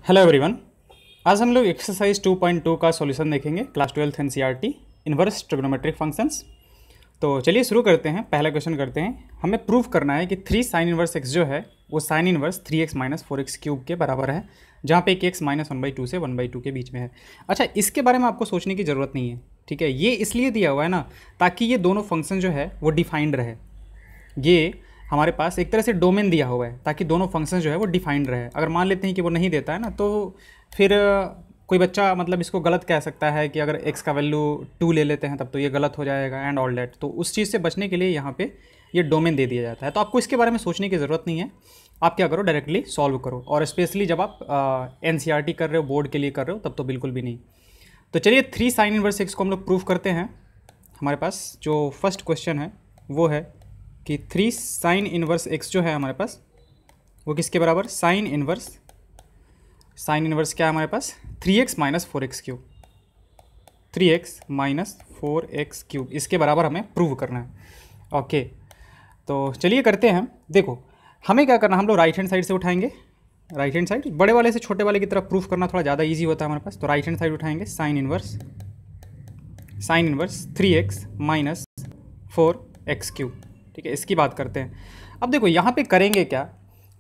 Hello everyone. आज हम लोग एक्सरसाइज 2.2 का सॉल्यूशन देखेंगे, class 12th NCERT inverse trigonometric functions. तो चलिए शुरू करते हैं। पहला क्वेश्चन करते हैं। हमें प्रूफ करना है कि 3 साइन इन्वर्स एक्स जो है वो sign inverse 3x minus 4x cube के बराबर है, जहाँ पे एक x माइनस 1/2 से 1/2 के बीच में है। अच्छा, इसके बारे में आपको सोचने की ज़रूरत नहीं है, ठीक है। ये इसलिए दिया हुआ है ना ताकि ये दोनों फंक्शन जो है वो डिफाइंड रहे। ये हमारे पास एक तरह से डोमेन दिया हुआ है ताकि दोनों फंक्शन जो है वो डिफाइंड रहे। अगर मान लेते हैं कि वो नहीं देता है ना, तो फिर कोई बच्चा मतलब इसको गलत कह सकता है कि अगर x का वैल्यू 2 ले लेते हैं तब तो ये गलत हो जाएगा एंड ऑल डैट। तो उस चीज़ से बचने के लिए यहाँ पे ये डोमेन दे दिया जाता है। तो आपको इसके बारे में सोचने की ज़रूरत नहीं है। आप क्या करो, डायरेक्टली सॉल्व करो। और स्पेशली जब आप एनसीईआरटी कर रहे हो, बोर्ड के लिए कर रहे हो, तब तो बिल्कुल भी नहीं। तो चलिए 3 साइन इनवर्स एक्स को हम लोग प्रूफ करते हैं। हमारे पास जो फर्स्ट क्वेश्चन है वो है कि 3 साइन इनवर्स एक्स जो है हमारे पास वो किसके बराबर, साइन इनवर्स क्या है हमारे पास, 3x minus 4x cube, 3x minus 4x cube, इसके बराबर हमें प्रूव करना है। ओके, तो चलिए करते हैं। देखो हमें क्या करना है, हम लोग राइट हैंड साइड से उठाएंगे। राइट हैंड साइड बड़े वाले से छोटे वाले की तरफ प्रूफ करना थोड़ा ज़्यादा ईजी होता है हमारे पास। तो राइट हैंड साइड उठाएंगे, sine inverse 3x minus 4x cube, ठीक है। इसकी बात करते हैं। अब देखो यहाँ पे करेंगे क्या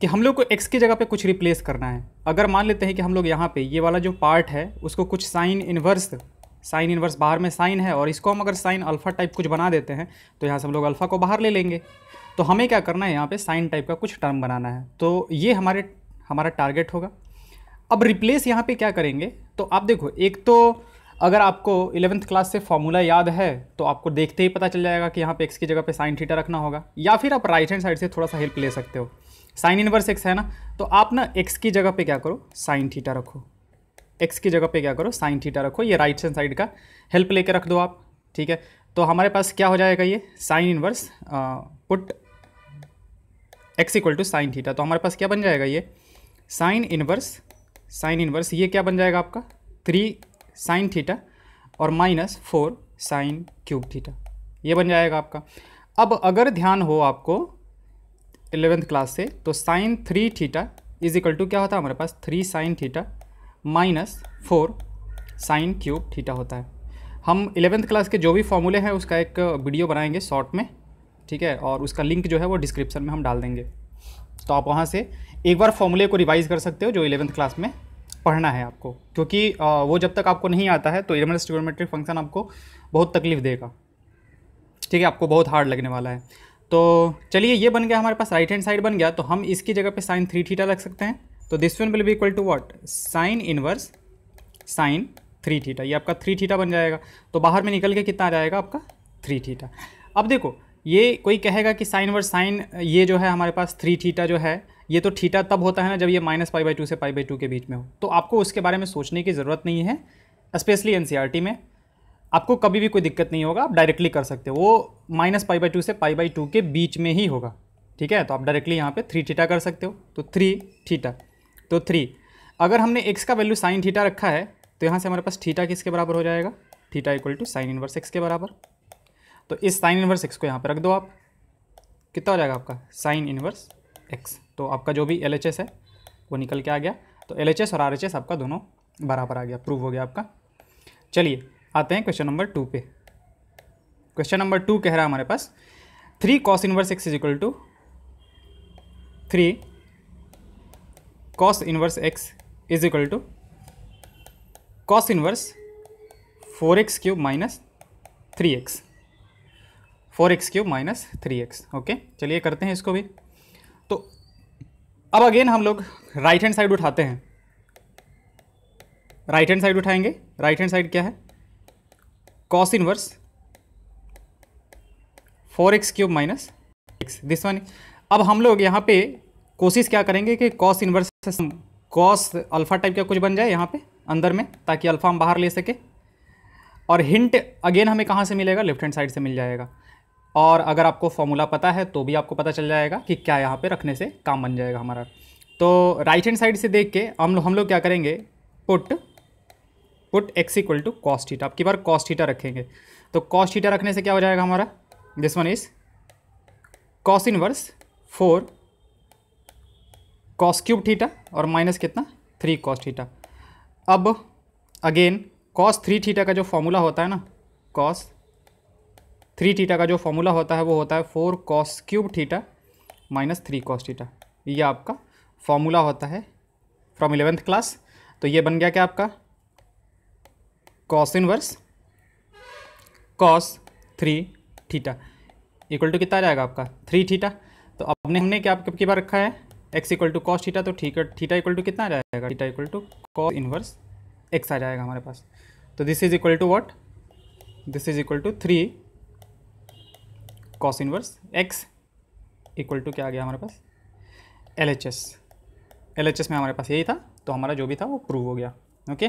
कि हम लोग को x की जगह पे कुछ रिप्लेस करना है। अगर मान लेते हैं कि हम लोग यहाँ पे ये वाला जो पार्ट है उसको कुछ साइन इनवर्स बाहर में साइन है और इसको हम अगर साइन अल्फ़ा टाइप कुछ बना देते हैं तो यहाँ से हम लोग अल्फ़ा को बाहर ले लेंगे। तो हमें क्या करना है, यहाँ पे साइन टाइप का कुछ टर्म बनाना है। तो ये हमारा टारगेट होगा। अब रिप्लेस यहाँ पे क्या करेंगे, तो आप देखो, एक तो अगर आपको 11th क्लास से फॉर्मूला याद है तो आपको देखते ही पता चल जाएगा कि यहाँ पे x की जगह पे साइन थीटा रखना होगा, या फिर आप राइट हैंड साइड से थोड़ा सा हेल्प ले सकते हो। साइन इनवर्स x है ना, तो आप ना x की जगह पे क्या करो, साइन थीटा रखो। x की जगह पे क्या करो, साइन थीटा रखो। ये राइट हैंड साइड का हेल्प लेके रख दो आप, ठीक है। तो हमारे पास क्या हो जाएगा, ये sine inverse put x equal to sine theta. तो हमारे पास क्या बन जाएगा, ये साइन इनवर्स ये क्या बन जाएगा आपका 3 साइन थीटा और माइनस 4 साइन क्यूब थीटा, ये बन जाएगा आपका। अब अगर ध्यान हो आपको 11th क्लास से, तो sine 3 theta is equal to क्या होता है हमारे पास, 3 sine theta minus 4 sine cube theta होता है। हम 11th क्लास के जो भी फॉर्मूले हैं उसका एक वीडियो बनाएंगे शॉर्ट में, ठीक है, और उसका लिंक जो है वो डिस्क्रिप्शन में हम डाल देंगे। तो आप वहाँ से एक बार फॉर्मूले को रिवाइज़ कर सकते हो जो 11th क्लास में पढ़ना है आपको, क्योंकि वो जब तक आपको नहीं आता है तो इन्वर्स ट्रिग्नोमेट्रिक फंक्शन आपको बहुत तकलीफ देगा, ठीक है, आपको बहुत हार्ड लगने वाला है। तो चलिए ये बन गया हमारे पास, राइट हैंड साइड बन गया। तो हम इसकी जगह पे साइन 3 थीटा रख सकते हैं। तो this one will be equal to what, sine inverse sine 3 theta, ये आपका 3 थीटा बन जाएगा। तो बाहर में निकल के कितना आ जाएगा आपका 3 थीटा। अब देखो, ये कोई कहेगा कि साइन इनवर्स साइन ये जो है हमारे पास 3 थीटा जो है, ये तो थीटा तब होता है ना जब ये माइनस π/2 से π/2 के बीच में हो। तो आपको उसके बारे में सोचने की ज़रूरत नहीं है। स्पेशली एनसीईआरटी में आपको कभी भी कोई दिक्कत नहीं होगा, आप डायरेक्टली कर सकते हो। वो माइनस π/2 से π/2 के बीच में ही होगा, ठीक है। तो आप डायरेक्टली यहाँ पे 3 थीटा कर सकते हो। तो 3 थीटा, तो 3 अगर हमने x का वैल्यू साइन थीटा रखा है तो यहाँ से हमारे पास थीटा किसके बराबर हो जाएगा, theta equal to sine inverse x के बराबर। तो इस साइन इनवर्स x को यहाँ पर रख दो आप, कितना हो जाएगा आपका साइन इनवर्स x। तो आपका जो भी LHS है वो निकल के आ गया। तो LHS और RHS आपका दोनों बराबर आ गया, प्रूव हो गया आपका। चलिए आते हैं क्वेश्चन नंबर 2 पे। क्वेश्चन नंबर 2 कह रहा है हमारे पास 3 cos inverse x is equal to 3 cos inverse x is equal to cos inverse 4x cube minus 3x, 4x cube minus 3x। Okay, चलिए करते हैं इसको भी। तो अब अगेन हम लोग राइट हैंड साइड उठाते हैं। राइट हैंड साइड उठाएंगे। राइट हैंड साइड क्या है, cos inverse 4x cube minus x, this one. अब हम लोग यहाँ पे कोशिश क्या करेंगे कि cos inverse cos alpha type का कुछ बन जाए यहाँ पे अंदर में, ताकि अल्फा हम बाहर ले सके। और हिंट अगेन हमें कहाँ से मिलेगा, लेफ्ट हैंड साइड से मिल जाएगा। और अगर आपको फॉर्मूला पता है तो भी आपको पता चल जाएगा कि क्या यहाँ पे रखने से काम बन जाएगा हमारा। तो राइट हैंड साइड से देख के हम लोग क्या करेंगे, put x equal to cos theta. अब की बार कॉस थीटा रखेंगे। तो कॉस थीटा रखने से क्या हो जाएगा हमारा, this one is cos inverse 4 cos cube theta और माइनस कितना 3 cos थीटा। अब अगेन cos 3 थीटा का जो फॉर्मूला होता है ना, cos 3 थीटा का जो फॉर्मूला होता है वो होता है 4 cos cube theta minus 3 cos theta. ये आपका फॉर्मूला होता है फ्रॉम 11th क्लास। तो ये बन गया क्या आपका cos inverse cos 3 theta equal to कितना आ जाएगा आपका 3 थीटा। तो अपने हमने क्या की बार रखा है x equal to cos theta, तो ठीक है थीटा इक्वल टू कितना आ जाएगा, theta equal to cos inverse x आ जाएगा हमारे पास। तो this is equal to what, this is equal to 3 cos inverse x equal to क्या आ गया हमारे पास LHS में हमारे पास यही था, तो हमारा जो भी था वो प्रूव हो गया। ओके,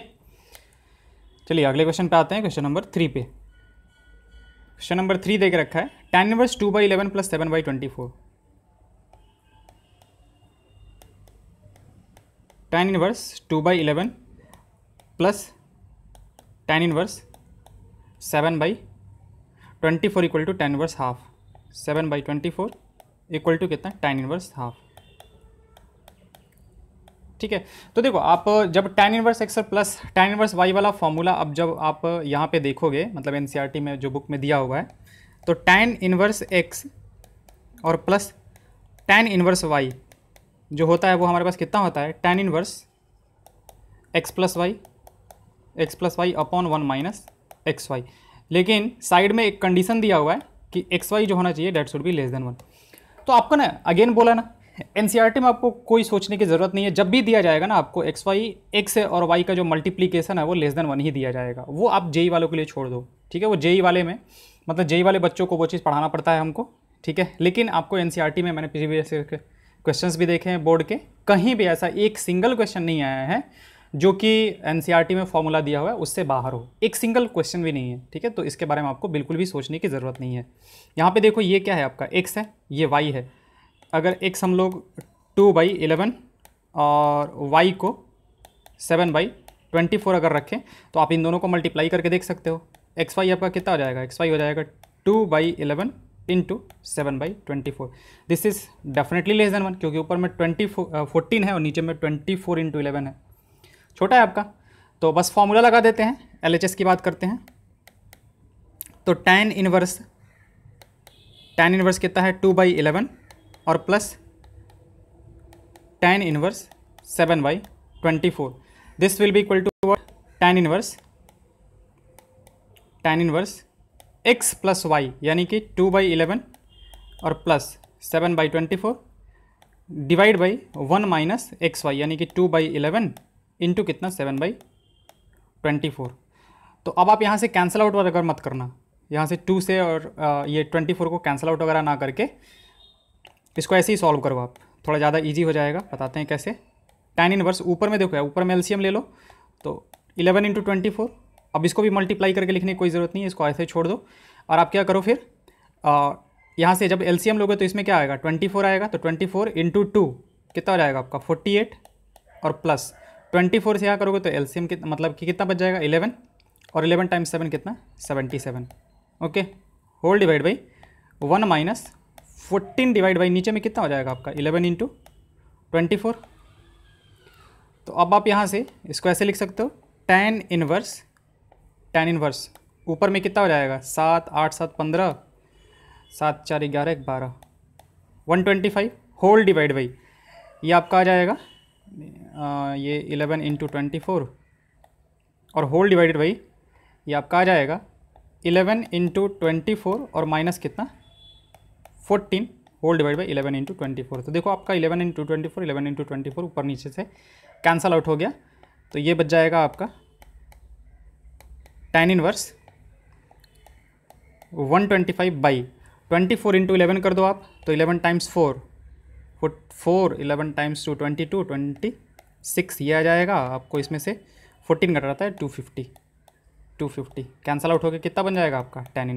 चलिए अगले क्वेश्चन पे आते हैं, क्वेश्चन नंबर 3 पे। क्वेश्चन नंबर 3 दे के रखा है tan inverse 2/11 plus 7/24। tan inverse 2/11 plus tan inverse 7/24 equal to tan inverse half. 7/24 equal to कितना tan इनवर्स हाफ। ठीक है, तो देखो आप जब tan inverse x plus tan inverse y वाला फॉर्मूला अब जब आप यहाँ पे देखोगे, मतलब एनसीईआरटी में जो बुक में दिया हुआ है, तो tan इनवर्स x और प्लस tan इनवर्स y जो होता है वो हमारे पास कितना होता है tan inverse x plus y upon 1 minus x y. लेकिन साइड में एक कंडीशन दिया हुआ है कि एक्स वाई जो होना चाहिए that should be less than 1। तो आपको ना अगेन बोला ना, एनसीईआरटी में आपको कोई सोचने की ज़रूरत नहीं है, जब भी दिया जाएगा ना आपको एक्स वाई एक्स और वाई का जो मल्टीप्लीकेशन है वो लेस देन 1 ही दिया जाएगा। वो आप जेई वालों के लिए छोड़ दो, ठीक है। वो जेई वाले में मतलब जेई वाले बच्चों को वो चीज़ पढ़ाना पड़ता है हमको, ठीक है। लेकिन आपको एनसीईआरटी में मैंने प्रीवियस क्वेश्चंस भी देखे हैं बोर्ड के, कहीं भी ऐसा एक सिंगल क्वेश्चन नहीं आया है जो कि एनसीईआरटी में फॉर्मूला दिया हुआ है उससे बाहर हो, एक सिंगल क्वेश्चन भी नहीं है, ठीक है। तो इसके बारे में आपको बिल्कुल भी सोचने की ज़रूरत नहीं है। यहाँ पे देखो ये क्या है आपका x है, ये y है। अगर x हम लोग 2/11 और y को 7/24 अगर रखें तो आप इन दोनों को मल्टीप्लाई करके देख सकते हो। एक्स वाई आपका कितना हो जाएगा, एक्स वाई हो जाएगा 2/11 into 7/24। This is definitely less than 1, क्योंकि ऊपर में 14 है और नीचे में 24 इंटू 11 है, छोटा है आपका। तो बस फॉर्मूला लगा देते हैं, LHS की बात करते हैं। तो tan इनवर्स कितना है 2/11 और plus tan inverse 7/24। This will be equal to what, tan inverse x plus y, यानी कि 2/11 और plus 7/24 divide by 1 minus x y, यानी कि 2/11 इंटू कितना 7/24। तो अब आप यहाँ से कैंसिल आउट वगैरह मत करना, यहाँ से 2 से और ये 24 को कैंसिल आउट वगैरह ना करके इसको ऐसे ही सॉल्व करो आप, थोड़ा ज़्यादा इजी हो जाएगा। बताते हैं कैसे। tan इनवर्स ऊपर में देखो, ऊपर में एलसीएम ले लो, तो 11 इंटू 24। अब इसको भी मल्टीप्लाई करके लिखने की कोई ज़रूरत नहीं है, इसको ऐसे ही छोड़ दो। और आप क्या करो फिर, यहाँ से जब एलसीएम लोगे तो इसमें क्या आएगा 24 आएगा, तो 24 इंटू 2 कितना हो जाएगा आपका 48 और प्लस 24 से यहाँ करोगे तो एलसीएम कितना मतलब कि कितना बच जाएगा 11 और 11 टाइम्स 7 कितना 77। Okay, whole divide by 1 minus 14 divide by नीचे में कितना हो जाएगा आपका 11 इंटू 24। तो अब आप यहाँ से इसको ऐसे लिख सकते हो, tan इनवर्स ऊपर में कितना हो जाएगा 7 8 7 15 7 4 11 12 125 होल डिवाइड बाई ये आपका आ जाएगा ये 11 इंटू 24 और होल डिवाइडेड बाई ये आपका आ जाएगा 11 इंटू 24 और माइनस कितना 14 होल डिवाइड बाई 11 इंटू 24। तो देखो आपका 11 इंटू 24 11 इंटू 24 ऊपर नीचे से कैंसल आउट हो गया, तो ये बच जाएगा आपका tan इनवर्स 125/24 इंटू 11 कर दो आप, तो 11 टाइम्स 4 11 टाइम्स 2 22 26 ये आ जाएगा आपको। इसमें से 14 कट रहा है 250 कैंसल आउट हो गया, कितना बन जाएगा आपका tan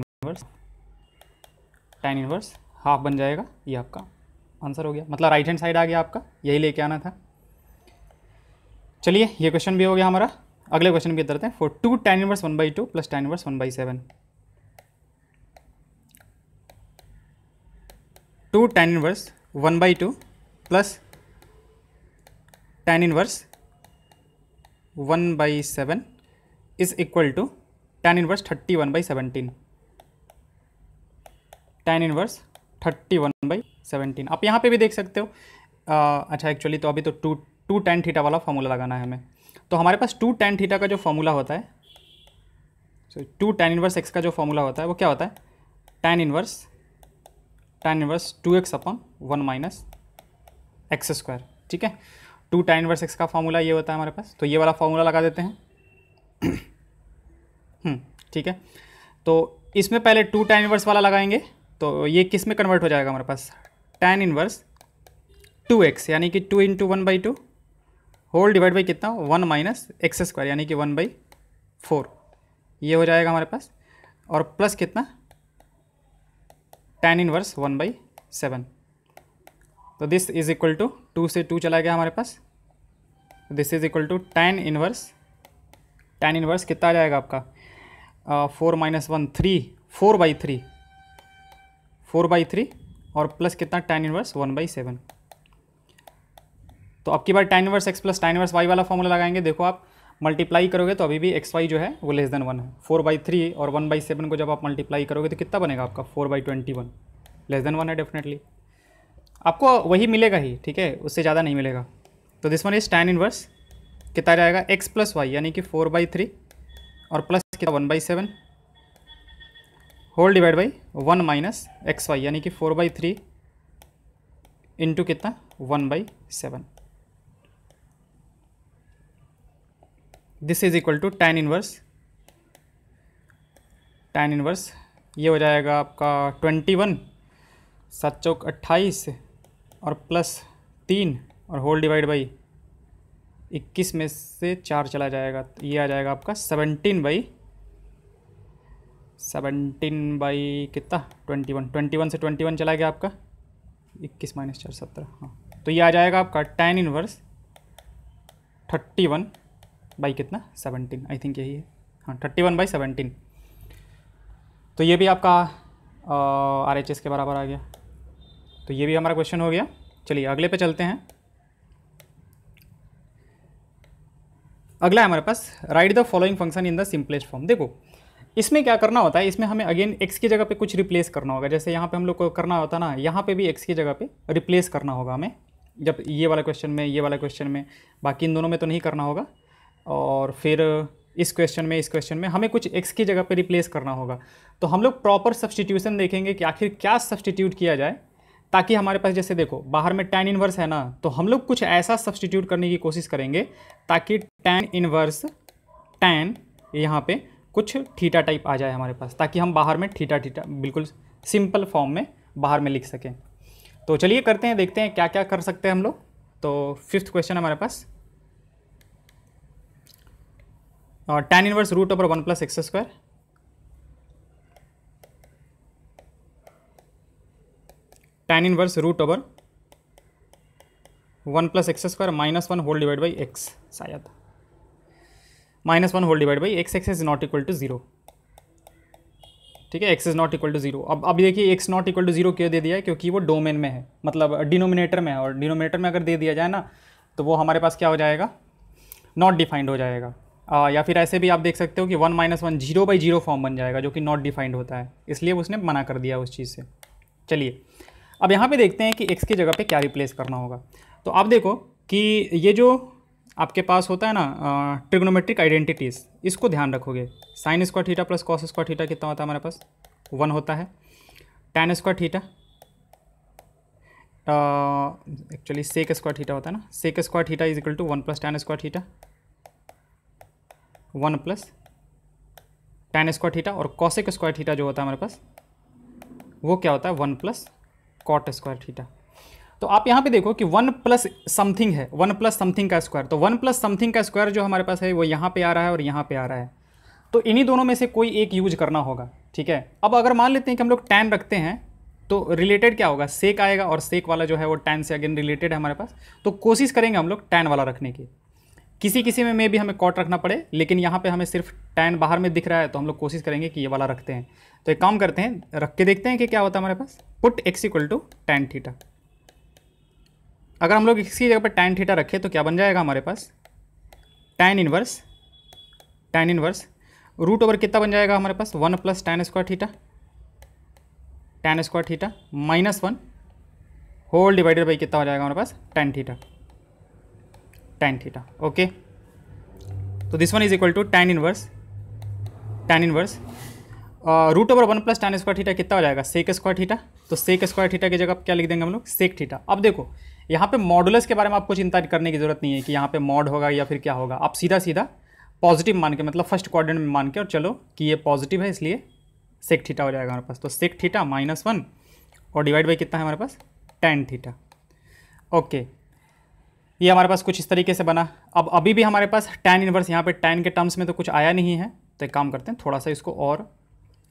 इनवर्स हाफ बन जाएगा। ये आपका आंसर हो गया, मतलब राइट हैंड साइड आ गया आपका, यही लेके आना था। चलिए ये क्वेश्चन भी हो गया हमारा। अगले क्वेश्चन की तरफ हैं। For 2 tan inverse 1/2 plus tan inverse 1/7। 2 tan inverse 1/2 plus tan inverse 1/7 is equal to tan inverse 31/17, tan inverse 31/17। आप यहाँ पे भी देख सकते हो। अच्छा एक्चुअली तो अभी तो टू tan थीटा वाला फॉर्मूला लगाना है हमें। तो हमारे पास 2 tan थीटा का जो फॉर्मूला होता है, 2 tan इनवर्स x का जो फॉर्मूला होता है वो क्या होता है, tan inverse 2x/1 minus x square. ठीक है, 2 tan इनवर्स x का फॉर्मूला ये होता है हमारे पास। तो ये वाला फॉर्मूला लगा देते हैं। ठीक है, तो इसमें पहले 2 tan इनवर्स वाला लगाएंगे तो ये किस में कन्वर्ट हो जाएगा हमारे पास, tan इनवर्स 2x यानी कि 2 × 1/2 होल डिवाइड बाई कितना 1 माइनस एक्स स्क्वायर यानी कि 1/4, ये हो जाएगा हमारे पास। और प्लस कितना tan इनवर्स 1/7। तो दिस इज इक्वल टू 2 से 2 चला गया हमारे पास। This is equal to tan inverse कितना आ जाएगा आपका 4 - 1 3 4/3 और प्लस कितना tan इनवर्स 1/7। तो अब की बार tan inverse x plus tan inverse y वाला फॉर्मूला लगाएंगे। देखो आप मल्टीप्लाई करोगे तो अभी भी एक्स वाई जो है वो लेस देन 1 है। 4/3 और 1/7 को जब आप मल्टीप्लाई करोगे तो कितना बनेगा आपका 4/21, लेस देन 1 है डेफिनेटली, आपको वही मिलेगा ही। ठीक है, उससे ज़्यादा नहीं मिलेगा। तो this one is tan inverse कितना जाएगा x प्लस वाई यानी कि 4/3 और प्लस कितना 1/7 whole divide by 1 minus x y यानी कि 4/3 इंटू कितना 1/7। This is equal to tan inverse ये हो जाएगा आपका 21 7 चौक 28 और प्लस 3 और होल डिवाइड बाई 21 में से 4 चला जाएगा तो ये आ जाएगा आपका 17 बाई कितना 21 से 21 चला गया आपका 21 - 4 17। हाँ, तो ये आ जाएगा आपका tan इनवर्स 31 बाई कितना 17, आई थिंक यही है। हाँ, 31/17। तो ये भी आपका RHS के बराबर आ गया। तो ये भी हमारा क्वेश्चन हो गया। चलिए अगले पे चलते हैं। अगला है हमारे पास write the following function in the simplest form. देखो इसमें क्या करना होता है, इसमें हमें अगेन x की जगह पे कुछ रिप्लेस करना होगा। जैसे यहाँ पे हम लोग को करना होता ना, यहाँ पे भी x की जगह पे रिप्लेस करना होगा हमें, जब ये वाला क्वेश्चन में, बाकी इन दोनों में तो नहीं करना होगा। और फिर इस क्वेश्चन में हमें कुछ x की जगह पे रिप्लेस करना होगा। तो हम लोग प्रॉपर सब्सटीट्यूशन देखेंगे कि आखिर क्या सब्सटीट्यूट किया जाए, ताकि हमारे पास जैसे देखो बाहर में tan इनवर्स है ना, तो हम लोग कुछ ऐसा सब्सटीट्यूट करने की कोशिश करेंगे ताकि tan इनवर्स यहाँ पे कुछ थीटा टाइप आ जाए हमारे पास, ताकि हम बाहर में थीटा बिल्कुल सिंपल फॉर्म में बाहर में लिख सकें। तो चलिए करते हैं, देखते हैं क्या क्या कर सकते हैं हम लोग। तो 5th क्वेश्चन हमारे पास tan inverse √1 + x², tan inverse √1 + x² -1 whole divide by x, शायद -1 whole divide by x is not equal to 0। ठीक है, x is not equal to 0। अब अभी देखिए x नॉट इक्वल टू 0 क्यों दे दिया है, क्योंकि वो डोमेन में है, मतलब डिनोमिनेटर में है। और डिनोमिनेटर में अगर दे दिया जाए ना तो वो हमारे पास क्या हो जाएगा, नॉट डिफाइंड हो जाएगा। या फिर ऐसे भी आप देख सकते हो कि 1 - 1 0/0 फॉर्म बन जाएगा, जो कि नॉट डिफाइंड होता है, इसलिए उसने मना कर दिया उस चीज़ से। चलिए अब यहाँ पे देखते हैं कि x की जगह पे क्या रिप्लेस करना होगा। तो आप देखो कि ये जो आपके पास होता है ना ट्रिग्नोमेट्रिक आइडेंटिटीज़, इसको ध्यान रखोगे। sin² theta plus cos² theta कितना होता है हमारे पास 1 होता है। tan² theta actually sec² theta होता है ना, sec² theta is equal to 1 + tan² theta 1 + tan² theta. और cosec² थीटा जो होता है हमारे पास वो क्या होता है 1 + cot² थीटा। तो आप यहाँ पे देखो कि 1 + समथिंग है, 1 + समथिंग का स्क्वायर। तो 1 + समथिंग का स्क्वायर जो हमारे पास है वो यहाँ पे आ रहा है और यहाँ पे आ रहा है। तो इन्हीं दोनों में से कोई एक यूज करना होगा। ठीक है, अब अगर मान लेते हैं कि हम लोग tan रखते हैं तो रिलेटेड क्या होगा, सेक आएगा, और सेक वाला जो है वो tan से अगेन रिलेटेड है हमारे पास। तो कोशिश करेंगे हम लोग tan वाला रखने की। किसी में भी हमें कॉट रखना पड़े, लेकिन यहाँ पे हमें सिर्फ tan बाहर में दिख रहा है, तो हम लोग कोशिश करेंगे कि ये वाला रखते हैं। तो एक काम करते हैं, रख के देखते हैं कि क्या होता है हमारे पास। Put x = tan theta. अगर हम लोग x की जगह पर tan थीटा रखें तो क्या बन जाएगा हमारे पास tan इनवर्स रूट ओवर कितना बन जाएगा हमारे पास 1 plus tan square theta minus 1 whole divided by कितना हो जाएगा हमारे पास tan थीटा। ओके, तो this one is equal to tan inverse root over 1 plus tan square theta कितना हो जाएगा सेक स्क्वायर थीटा। तो सेक स्क्वायर थीटा की जगह क्या लिख देंगे हम लोग सेक थीटा। अब देखो यहाँ पे मॉडुलस के बारे में आपको चिंता करने की जरूरत नहीं है कि यहाँ पे मॉड होगा या फिर क्या होगा, आप सीधा सीधा पॉजिटिव मान के मतलब फर्स्ट क्वाड्रेंट में मान के और चलो कि ये पॉजिटिव है इसलिए सेक थीटा हो जाएगा हमारे पास। तो सेक थीटा माइनस 1 और डिवाइड बाई कितना है हमारे पास tan थीटा। ओके, ये हमारे पास कुछ इस तरीके से बना। अब अभी भी हमारे पास tan इनवर्स यहाँ पे tan के टर्म्स में तो कुछ आया नहीं है, तो एक काम करते हैं थोड़ा सा इसको और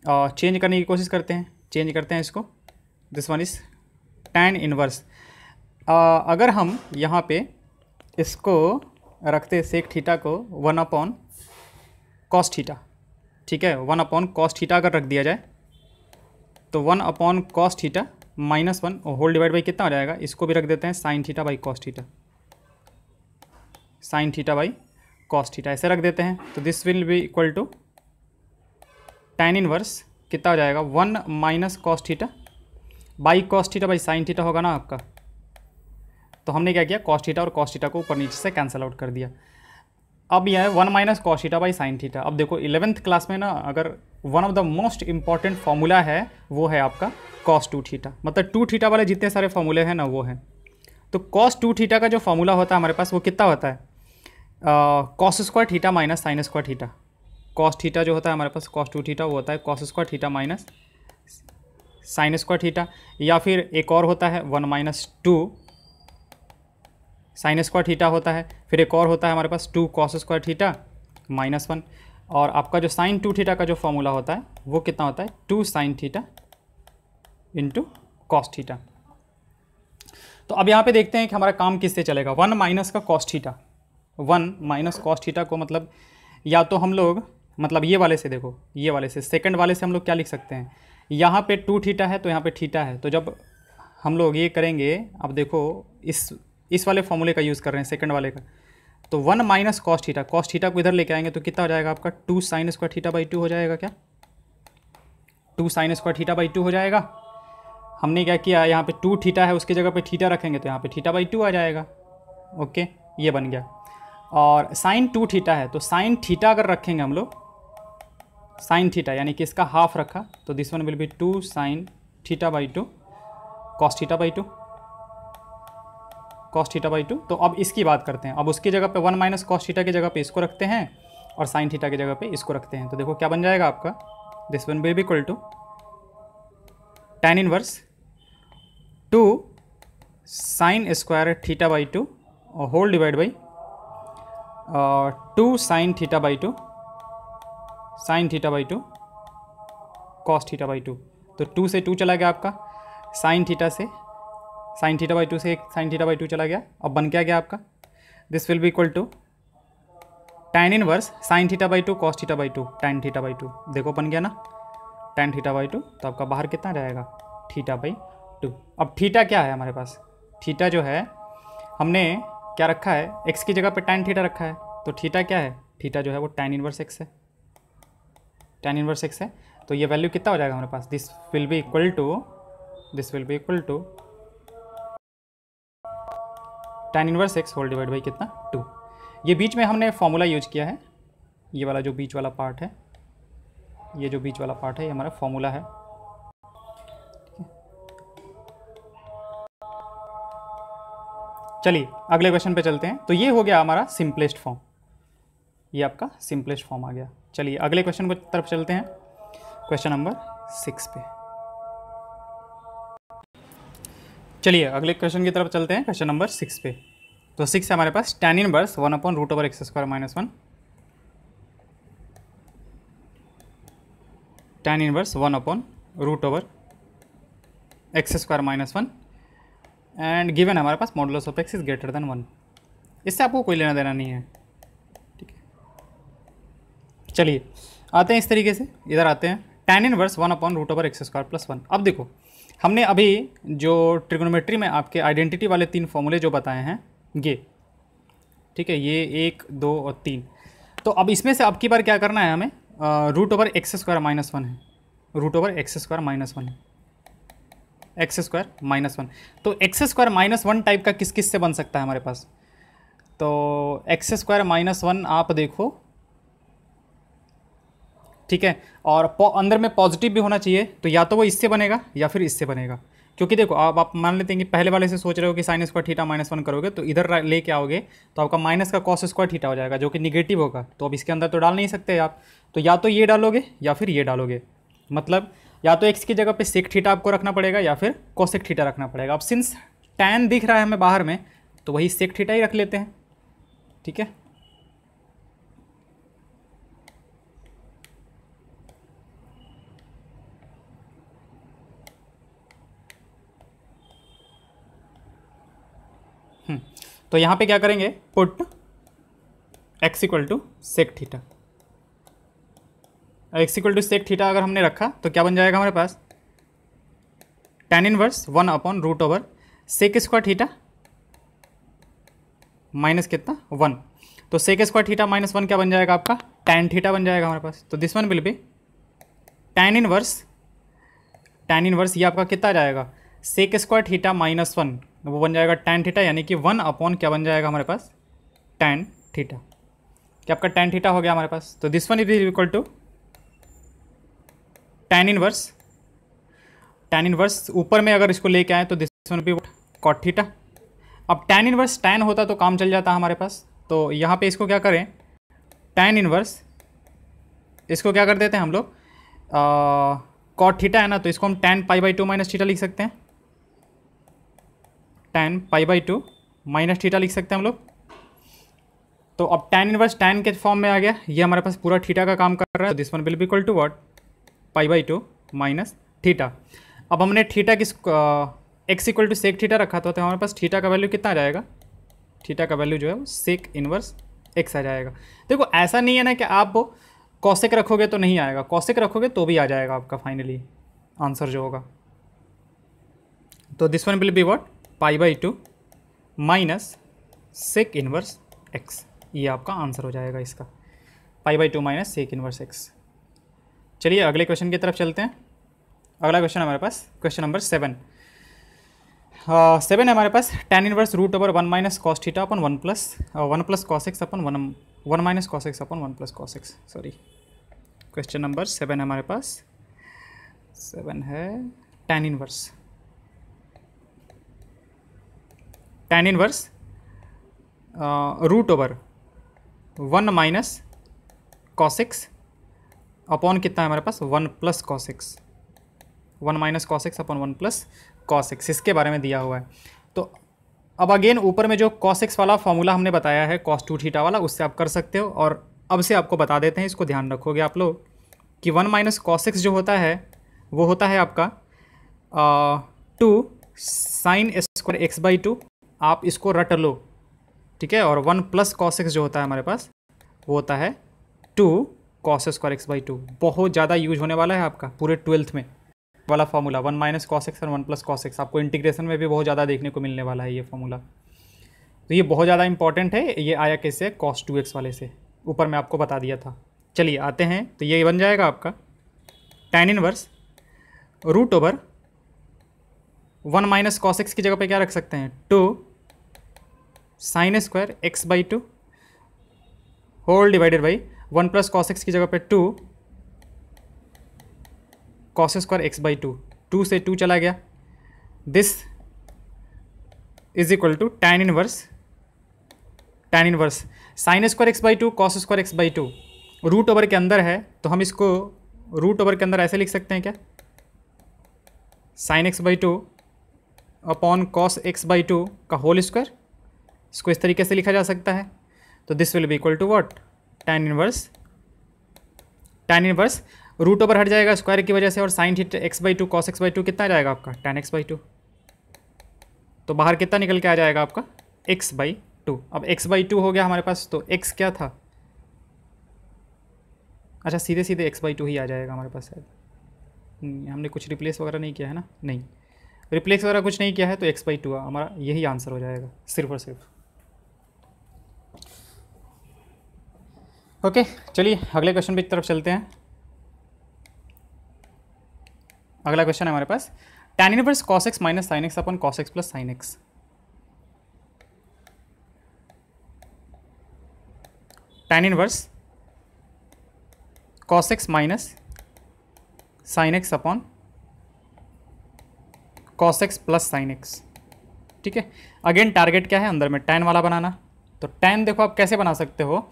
चेंज करने की कोशिश करते हैं, चेंज करते हैं इसको। This one is tan inverse. अगर हम यहाँ पे इसको रखते सेक थीटा को 1 अपॉन कॉस थीटा, ठीक है 1 अपॉन कॉस थीटा अगर रख दिया जाए तो 1 upon cos theta minus 1 whole divide by कितना हो जाएगा, इसको भी रख देते हैं sine theta by cos theta, sine theta by cos theta ऐसे रख देते हैं। तो this will be equal to tan inverse कितना हो जाएगा 1 minus cos theta by cos theta by sine theta होगा ना आपका। तो हमने क्या किया कॉस थीटा और कॉस थीटा को ऊपर नीचे से कैंसिल आउट कर दिया। अब यह है 1 minus cos theta by sine theta. अब देखो 11th क्लास में ना अगर one of the most important formula है वो है आपका कॉस 2 थीटा, मतलब 2 थीटा वाले जितने सारे फॉर्मूले हैं ना वो है। तो कॉस 2 थीटा का जो फॉर्मूला होता है हमारे पास वो कितना होता है cos square theta minus sign square theta. Cos theta जो होता है हमारे पास कॉस 2 थीटा वो होता है cos square theta minus sign square theta, या फिर एक और होता है 1 माइनस 2 साइन स्क्वायर थीटा होता है, फिर एक और होता है हमारे पास 2 कॉस स्क्वायर थीटा माइनस 1, और आपका जो साइन 2 थीटा का जो फॉर्मूला होता है वो कितना होता है 2 sine theta into cos theta. तो अब यहाँ पे देखते हैं कि हमारा काम किससे चलेगा। 1 माइनस का cos theta, 1 minus cos theta को मतलब या तो हम लोग मतलब ये वाले से देखो, ये वाले से सेकंड वाले से हम लोग क्या लिख सकते हैं, यहाँ पे 2 थीटा है तो यहाँ पे थीटा है, तो जब हम लोग ये करेंगे अब देखो इस वाले फॉर्मूले का यूज़ कर रहे हैं सेकंड वाले का, तो 1 माइनस कॉस थीटा को इधर लेके आएंगे तो कितना हो जाएगा आपका 2 साइन स्क्वायर थीटा बाई 2 हो जाएगा। क्या 2 साइन स्क्वायर थीटा बाई 2 हो जाएगा। हमने क्या किया यहाँ पे 2 थीटा है उसकी जगह पे थीटा रखेंगे तो यहाँ पे थीटा बाई 2 आ जाएगा। ओके, ये बन गया। और साइन 2 थीटा है तो साइन थीटा अगर रखेंगे हम लोग साइन थीटा यानी कि इसका हाफ रखा तो this one will B 2 sine theta by 2 cos theta by 2 cos theta by 2। तो अब इसकी बात करते हैं। अब उसकी जगह पे 1 माइनस कॉस थीटा की जगह पे इसको रखते हैं और साइन थीटा की जगह पे इसको रखते हैं, तो देखो क्या बन जाएगा आपका this one will be equal to tan inverse 2 sine square theta by 2 और whole divide by 2 sine theta by 2 sine theta by 2 cos theta by 2। तो 2 से 2 चला गया आपका, साइन थीटा से साइन थीटा बाई 2 से एक साइन थीटा बाई 2 चला गया। अब बन क्या गया आपका this will be equal to tan inverse sine theta by 2 cos theta by 2 tan theta by 2। देखो बन गया ना tan थीटा बाई 2, तो आपका बाहर कितना जाएगा थीटा बाई 2। अब थीटा क्या है हमारे पास, थीटा जो है हमने क्या रखा है x की जगह पे tan थीटा रखा है, तो थीटा क्या है थीटा जो है वो tan इनवर्स x है, tan इनवर्स x है। तो ये वैल्यू कितना हो जाएगा हमारे पास this will be equal to tan inverse x whole divide by कितना 2। ये बीच में हमने फॉर्मूला यूज किया है, ये वाला जो बीच वाला पार्ट है, ये जो बीच वाला पार्ट है ये हमारा फॉर्मूला है। चलिए अगले क्वेश्चन पे चलते हैं। तो ये हो गया हमारा सिंपलेस्ट फॉर्म, ये आपका सिंपलेस्ट फॉर्म आ गया। चलिए अगले क्वेश्चन की तरफ चलते हैं, क्वेश्चन नंबर 6 पे। चलिए अगले क्वेश्चन की तरफ चलते हैं, क्वेश्चन नंबर 6 पे। तो 6 है हमारे पास tan inverse 1 upon root over x square minus 1, tan inverse 1 upon root over x square minus 1 and given हमारे पास modulus of x is greater than 1। इससे आपको कोई लेना देना नहीं है, ठीक है। चलिए आते हैं इस तरीके से, इधर आते हैं tan inverse 1 upon root over x square plus 1। अब देखो हमने अभी जो ट्रिग्नोमेट्री में आपके आइडेंटिटी वाले 3 फॉर्मूले जो बताए हैं ये, ठीक है, ये 1 2 और 3। तो अब इसमें से अब की बार क्या करना है हमें, root over x square minus 1 है, root over x square minus 1 है, एक्स स्क्वायर माइनस 1। तो एक्स स्क्वायर माइनस 1 टाइप का किस किस से बन सकता है हमारे पास, तो एक्स स्क्वायर माइनस 1 आप देखो, ठीक है, और अंदर में पॉजिटिव भी होना चाहिए, तो या तो वो इससे बनेगा या फिर इससे बनेगा। क्योंकि देखो आप मान लेते हैं कि पहले वाले से सोच रहे हो कि साइन स्क्वायर थीटा माइनस 1 करोगे तो इधर लेके आओगे तो आपका माइनस का कॉस स्क्वायर थीटा हो जाएगा जो कि निगेटिव होगा, तो अब इसके अंदर तो डाल नहीं सकते आप, तो या तो ये डालोगे या फिर ये डालोगे, मतलब या तो एक्स की जगह पे सेक थीटा आपको रखना पड़ेगा या फिर कोसेक थीटा रखना पड़ेगा। अब सिंस टैन दिख रहा है हमें बाहर में, तो वही सेक थीटा ही रख लेते हैं, ठीक है। तो यहाँ पे क्या करेंगे, put x equal to sec theta, x equal to sec theta अगर हमने रखा तो क्या बन जाएगा हमारे पास, tan inverse 1 upon root over sec square theta minus कितना 1, तो सेक स्क्वायर थीटा माइनस 1 क्या बन जाएगा आपका, tan थीटा बन जाएगा हमारे पास। तो this one will B tan inverse ये आपका कितना आ जाएगा, सेक स्क्वायर थीटा माइनस 1 वो बन जाएगा tan थीटा, यानी कि 1 अपॉन क्या बन जाएगा हमारे पास, tan थीटा, क्या आपका tan थीटा हो गया हमारे पास। तो this one is equal to tan inverse ऊपर में अगर इसको लेके आए तो दिस वन भी cot थीटा। अब tan इनवर्स tan होता तो काम चल जाता हमारे पास, तो यहाँ पे इसको क्या करें, tan इनवर्स इसको क्या कर देते हैं हम लोग, cot थीटा है ना, तो इसको हम tan pi by 2 minus theta लिख सकते हैं, tan pi by 2 minus theta लिख सकते हैं हम लोग। तो अब tan इनवर्स tan के फॉर्म में आ गया, ये हमारे पास पूरा थीटा का काम कर रहा है, this one will be equal to what, pi by 2 minus theta. अब हमने थीटा किस x equal to sec theta रखा था, तो हमारे पास थीटा का वैल्यू कितना आ जाएगा, थीटा का वैल्यू जो है वो सेक इनवर्स एक्स आ जाएगा। देखो ऐसा नहीं है ना कि आप कॉसेक रखोगे तो नहीं आएगा, कॉसेक रखोगे तो भी आ जाएगा आपका फाइनली आंसर जो होगा। तो this one will be what, pi by 2 minus sec inverse x, ये आपका आंसर हो जाएगा इसका, pi by 2 minus sec inverse x. चलिए अगले क्वेश्चन की तरफ चलते हैं। अगला क्वेश्चन हमारे पास क्वेश्चन नंबर 7 है हमारे पास, tan inverse root over 1 minus cos theta upon 1 plus cos x upon 1 minus cos x upon 1 plus cos x, sorry question number 7 है हमारे पास, 7 है tan inverse root over 1 minus cos x upon कितना है हमारे पास, 1 plus cos x, 1 minus cos x upon 1 plus cos x, इसके बारे में दिया हुआ है। तो अब अगेन ऊपर में जो कॉस एक्स वाला फॉर्मूला हमने बताया है कॉस 2 थीटा वाला, उससे आप कर सकते हो, और अब से आपको बता देते हैं, इसको ध्यान रखोगे आप लोग कि 1 माइनस कॉस एक्स जो होता है वो होता है आपका 2 साइन स्क्वायर एक्स बाई 2, आप इसको रट लो, ठीक है। और 1 प्लस कॉस एक्स जो होता है हमारे पास वो होता है 2 कॉस स्क्वायर एक्स बाई 2, बहुत ज़्यादा यूज होने वाला है आपका पूरे 12th में वाला फार्मूला, 1 माइनस कॉस एक्स और 1 प्लस कॉस एक्स, आपको इंटीग्रेशन में भी बहुत ज़्यादा देखने को मिलने वाला है ये फार्मूला, तो ये बहुत ज़्यादा इंपॉर्टेंट है। ये आया कैसे, कॉस 2x वाले से, ऊपर मैं आपको बता दिया था। चलिए आते हैं, तो ये बन जाएगा आपका tan inverse root over 1 minus cos x की जगह पे क्या रख सकते हैं, 2 sine square x by 2 whole divided by 1 plus cos x की जगह पे 2 कॉस स्क्वायर एक्स बाई 2, 2 से 2 चला गया, this is equal to tan inverse sine square x by 2 cos square x by 2 root over के अंदर है, तो हम इसको रूट ओवर के अंदर ऐसे लिख सकते हैं क्या, sine x by 2 upon cos x by 2 का होल स्क्वायर, इसको इस तरीके से लिखा जा सकता है। तो this will be equal to what, tan inverse root over हट जाएगा स्क्वायर की वजह से, और sine theta x by 2 cos x by 2 कितना आ जाएगा आपका, tan एक्स बाई 2, तो बाहर कितना निकल के आ जाएगा आपका x बाई 2। अब x बाई 2 हो गया हमारे पास, तो x क्या था, अच्छा सीधे सीधे x बाई 2 ही आ जाएगा हमारे पास शायद, हमने कुछ रिप्लेस वगैरह नहीं किया है ना, नहीं रिप्लेस वगैरह कुछ नहीं किया है, तो x बाई 2 हमारा यही आंसर हो जाएगा सिर्फ और सिर्फ। ओके, चलिए अगले क्वेश्चन की तरफ चलते हैं। अगला क्वेश्चन है हमारे पास tan inverse cos x minus sine x upon cos x plus sine x. tan inverse cos x minus sine x upon cos x plus sine x. ठीक है, अगेन टारगेट क्या है, अंदर में tan वाला बनाना। तो tan देखो आप कैसे बना सकते हो,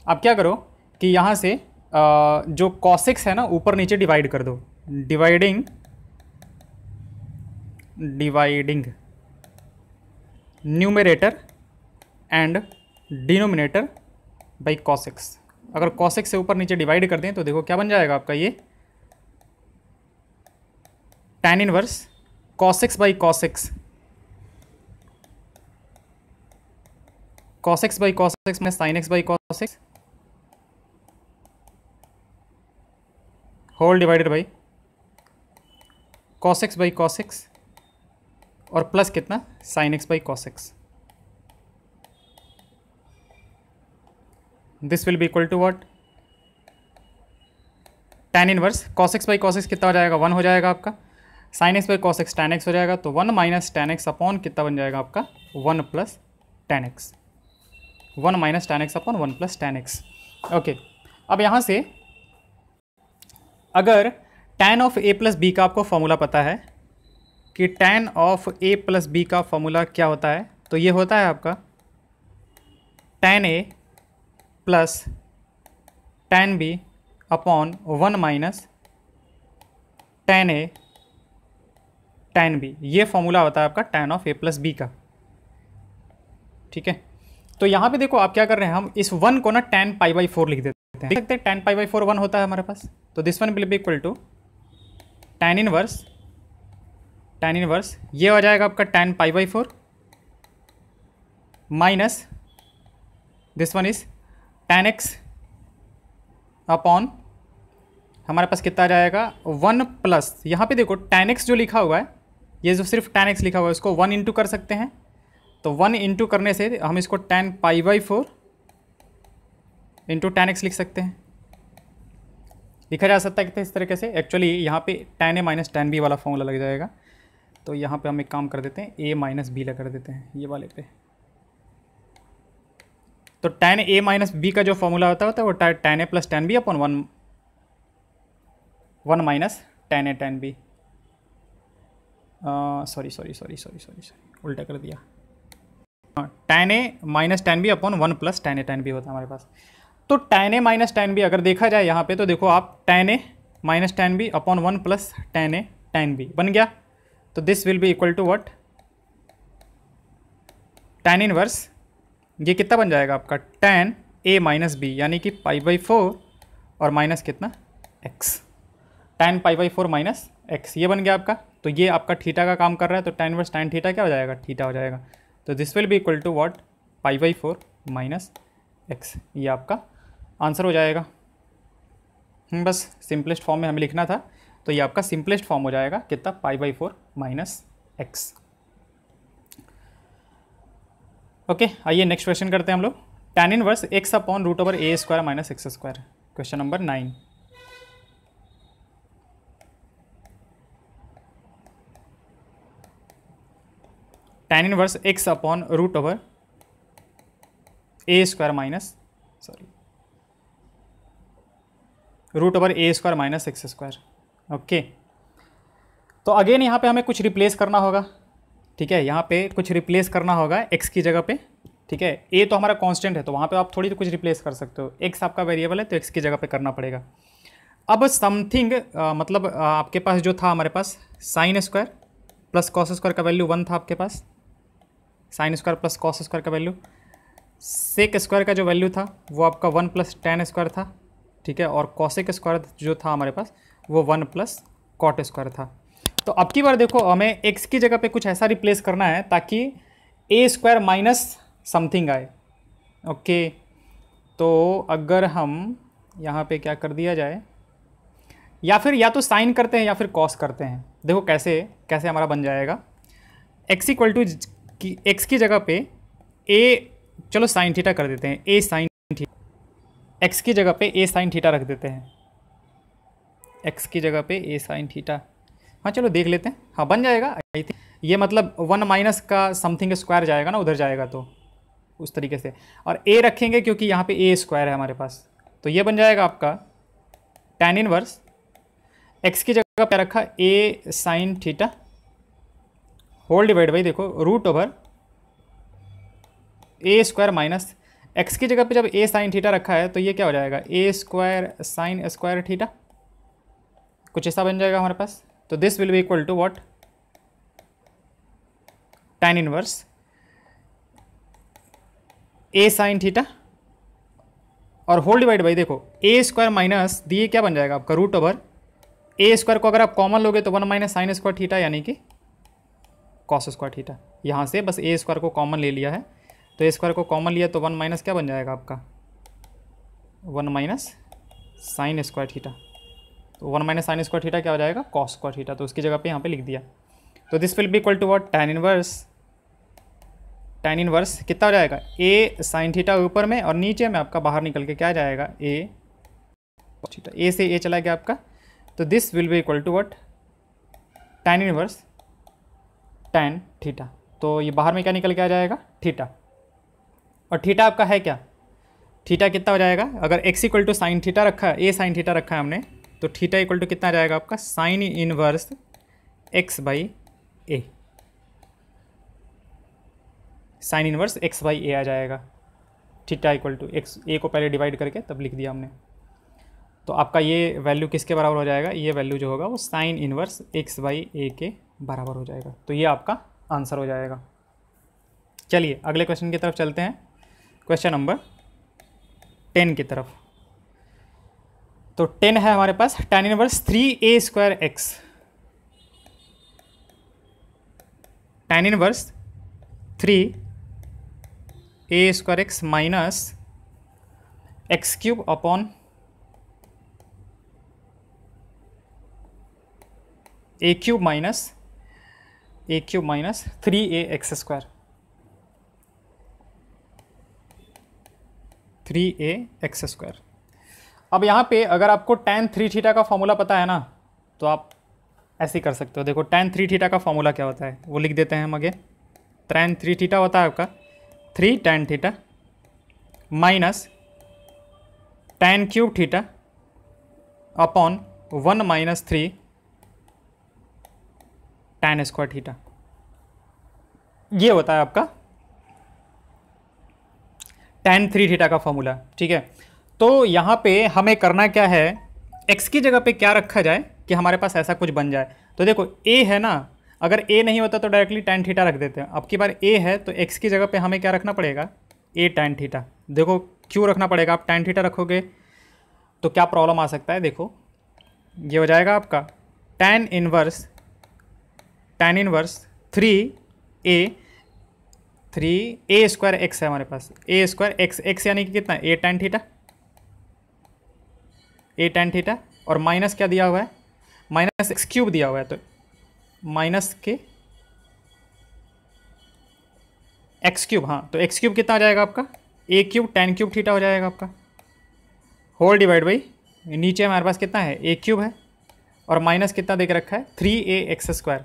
आप क्या करो कि यहाँ से जो cos x है ना ऊपर नीचे डिवाइड कर दो, dividing numerator and denominator by cos x। अगर cos x से ऊपर नीचे डिवाइड कर दें तो देखो क्या बन जाएगा आपका, ये tan inverse cos x by cos x, cos x by cos x में sin x by cos x whole divided by cos x by cos x और प्लस कितना sin x by cos x। This will be equal to what, tan inverse cos x by cos x कितना हो जाएगा, 1 हो जाएगा आपका, sin x by cos x tan x हो जाएगा, तो 1 माइनस tan x अपॉन कितना बन जाएगा आपका 1 plus tan x, 1 minus tan x upon 1 plus tan x। Okay, अब यहाँ से अगर tan of a plus b का आपको फॉर्मूला पता है कि tan of a plus b का फॉर्मूला क्या होता है, तो ये होता है आपका tan a plus tan b upon 1 minus tan a tan b। ये फॉर्मूला होता है आपका tan of a plus b का। ठीक है, तो यहाँ पे देखो आप क्या कर रहे हैं, हम इस 1 को ना tan पाई बाई 4 लिख देते हैं, देख सकते हैं tan पाई बाई 4 1 होता है हमारे पास, तो this one will be equal to tan inverse ये हो जाएगा आपका tan pi by 4 minus this one is tan x upon हमारे पास कितना आ जाएगा 1 प्लस, यहाँ पे देखो tan x जो लिखा हुआ है, ये जो सिर्फ tan x लिखा हुआ है उसको 1 इंटू कर सकते हैं, तो 1 इंटू करने से हम इसको tan pi by 4 into tan x लिख सकते हैं, लिखा जा सकता है इस तरीके से। एक्चुअली यहाँ पे tan a minus tan b वाला फॉर्मूला लग जाएगा, तो यहाँ पे हम एक काम कर देते हैं a माइनस बी लगा देते हैं ये वाले पे, तो tan a माइनस बी का जो फॉर्मूला होता है वो tan a plus tan b upon 1 minus tan a tan b, sorry उल्टा कर दिया, tan a minus tan b upon 1 plus tan a tan b होता है हमारे पास। तो tan a minus tan b अगर देखा जाए यहाँ पे, तो देखो आप tan a minus tan b upon 1 plus tan a tan b बन गया, तो this will be equal to what, tan inverse ये कितना बन जाएगा आपका tan a माइनस b, यानी कि पाई बाई 4 और माइनस कितना x, tan pi by 4 minus x, ये बन गया आपका। तो ये आपका थीटा का काम कर रहा है, तो tan इनवर्स tan थीटा क्या हो जाएगा, थीटा हो जाएगा, तो this will be equal to what pi by 4 minus x, ये आपका आंसर हो जाएगा। बस सिंपलेस्ट फॉर्म में हमें लिखना था, तो ये आपका सिंपलेस्ट फॉर्म हो जाएगा कितना, pi by 4 minus x। Okay, आइए नेक्स्ट क्वेश्चन करते हैं हम लोग, tan inverse x upon root over a square minus x square, question number 9। tan inverse x upon root over a square minus root over a square minus x square. Okay, तो again यहाँ पे हमें कुछ replace करना होगा। ठीक है, यहाँ पे कुछ रिप्लेस करना होगा x की जगह पे। ठीक है, a तो हमारा कांस्टेंट है, तो वहाँ पे आप थोड़ी तो कुछ रिप्लेस कर सकते हो, x आपका वेरिएबल है तो x की जगह पे करना पड़ेगा। अब समथिंग मतलब आपके पास जो था हमारे पास sine square plus cos square का वैल्यू 1 था आपके पास, sine square plus cos square का वैल्यू, सेक स्क्वायर का जो वैल्यू था वो आपका 1 प्लस tan स्क्वायर था। ठीक है, और कॉसेक स्क्वायर जो था हमारे पास वो 1 प्लस कॉट स्क्वायर था। तो अब की बार देखो हमें x की जगह पे कुछ ऐसा रिप्लेस करना है ताकि a स्क्वायर माइनस समथिंग आए। ओके, तो अगर हम यहाँ पे क्या कर दिया जाए, या फिर या तो साइन करते हैं या फिर कॉस करते हैं। देखो कैसे कैसे हमारा बन जाएगा, x इक्वल टू x की जगह पे a, चलो साइन थीटा कर देते हैं, a साइन थीटा, एक्स की जगह पे ए साइन थीटा रख देते हैं, एक्स की जगह पे ए साइन थीटा। हाँ चलो देख लेते हैं, हाँ बन जाएगा आई थिंक। ये मतलब 1 माइनस का समथिंग स्क्वायर जाएगा ना, उधर जाएगा तो उस तरीके से, और ए रखेंगे क्योंकि यहाँ पे ए स्क्वायर है हमारे पास, तो ये बन जाएगा आपका tan इनवर्स एक्स की जगह पे रखा a sine theta whole divide by देखो root over a square minus x की जगह पे जब ए साइन थीटा रखा है तो ये क्या हो जाएगा, a square sine square theta, कुछ ऐसा बन जाएगा हमारे पास। तो this will be equal to what, tan inverse a sine theta और होल डिवाइड बाई देखो ए स्क्वायर माइनस दिए क्या बन जाएगा आपका, रूट ओवर ए स्क्वायर को अगर आप कॉमन लोगे तो 1 माइनस साइन स्क्वायर थीटा यानी कि कॉस स्क्वायर थीटा। यहाँ से बस ए स्क्वायर को कॉमन ले लिया है, तो ए स्क्वायर को कॉमन लिया तो 1 माइनस क्या बन जाएगा आपका, 1 माइनस साइन स्क्वायर थीटा। तो 1 माइनस साइन स्क्वायर थीटा क्या हो जाएगा, कॉस स्क्वायर थीटा, तो उसकी जगह पे यहाँ पे लिख दिया। तो this will be equal to what, tan inverse कितना हो जाएगा, ए साइन थीटा ऊपर में और नीचे में आपका बाहर निकल के क्या जाएगा, ए थीटा, ए से ए चला गया आपका। तो this will be equal to what, tan inverse tan theta. तो ये बाहर में क्या निकल के आ जाएगा, थीटा, और थीटा आपका है क्या, थीटा कितना हो जाएगा, अगर x equal to sine theta रखा है, ए साइन थीटा रखा है हमने, तो थीटा इक्वल टू कितना आ जाएगा आपका, sine inverse x by a, sine inverse x by a आ जाएगा। Theta equal to x, a को पहले डिवाइड करके तब लिख दिया हमने। तो आपका ये वैल्यू किसके बराबर हो जाएगा, ये वैल्यू जो होगा वो साइन इनवर्स x बाई ए के बराबर हो जाएगा। तो ये आपका आंसर हो जाएगा। चलिए अगले क्वेश्चन की तरफ चलते हैं, क्वेश्चन नंबर 10 की तरफ। तो 10 है हमारे पास, tan inverse 3a square x, tan inverse 3a square x minus x cube upon a cube minus 3a x square, 3a x square. अब यहाँ पे अगर आपको tan 3 थीटा का फॉर्मूला पता है ना, तो आप ऐसे ही कर सकते हो। देखो tan 3 थीटा का फॉर्मूला क्या होता है वो लिख देते हैं हम आगे। tan 3 थीटा होता है आपका 3 tan theta minus tan cube theta upon 1 minus 3 tan square theta. ये होता है आपका tan 3 थीटा का फॉर्मूला, ठीक है। तो यहाँ पे हमें करना क्या है, x की जगह पे क्या रखा जाए कि हमारे पास ऐसा कुछ बन जाए। तो देखो a है ना, अगर a नहीं होता तो डायरेक्टली tan थीटा रख देते हैं। अब की बार a है तो x की जगह पे हमें क्या रखना पड़ेगा, a tan थीटा। देखो क्यों रखना पड़ेगा, आप tan थीटा रखोगे तो क्या प्रॉब्लम आ सकता है। देखो ये हो जाएगा आपका tan inverse 3a square x है हमारे पास, a स्क्वायर एक्स यानी कि कितना, a tan थीटा और माइनस क्या दिया हुआ है, माइनस एक्स क्यूब दिया हुआ है, तो माइनस के एक्स क्यूब। हाँ तो एक्स क्यूब कितना आ जाएगा आपका, ए क्यूब tan क्यूब थीटा हो जाएगा आपका, होल डिवाइड बाई नीचे हमारे पास कितना है, ए क्यूब है और माइनस कितना दे के रखा है 3a एक्स स्क्वायर।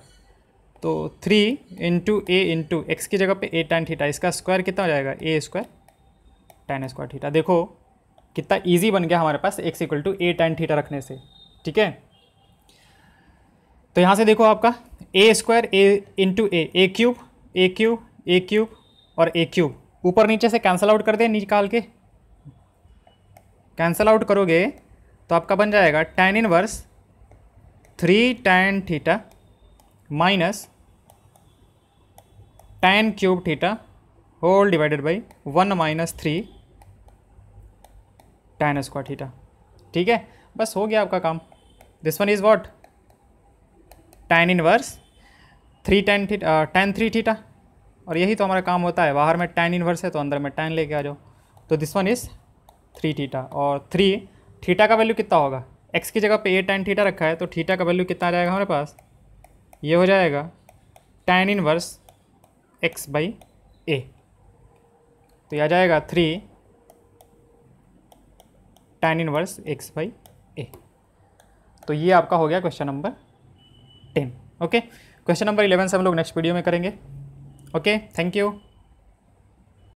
तो 3 इंटू ए इंटू एक्स की जगह पे a tan थीटा, इसका स्क्वायर कितना हो जाएगा, a square tan square theta. देखो कितना इजी बन गया हमारे पास x equal to a tan theta रखने से, ठीक है। तो यहाँ से देखो आपका a square a into A cube और a क्यूब ऊपर नीचे से कैंसिल आउट कर दे, निकाल के कैंसिल आउट करोगे तो आपका बन जाएगा tan inverse 3 tan theta minus tan cube theta whole divided by 1 minus 3 tan square theta, ठीक है। बस हो गया आपका काम। This one is what, tan inverse 3 tan 3 theta, और यही तो हमारा काम होता है। बाहर में tan इनवर्स है तो अंदर में tan लेके आ जाओ। तो दिस वन इज 3 थीटा, और 3 थीटा का वैल्यू कितना होगा, x की जगह पे a tan थीटा रखा है तो थीटा का वैल्यू कितना आ जाएगा हमारे पास, ये हो जाएगा tan इनवर्स x बाई ए। तो यह आ जाएगा 3 tan इनवर्स x बाई ए। तो ये आपका हो गया question number 10। Okay, question number 11 से हम लोग नेक्स्ट वीडियो में करेंगे। Okay, thank you.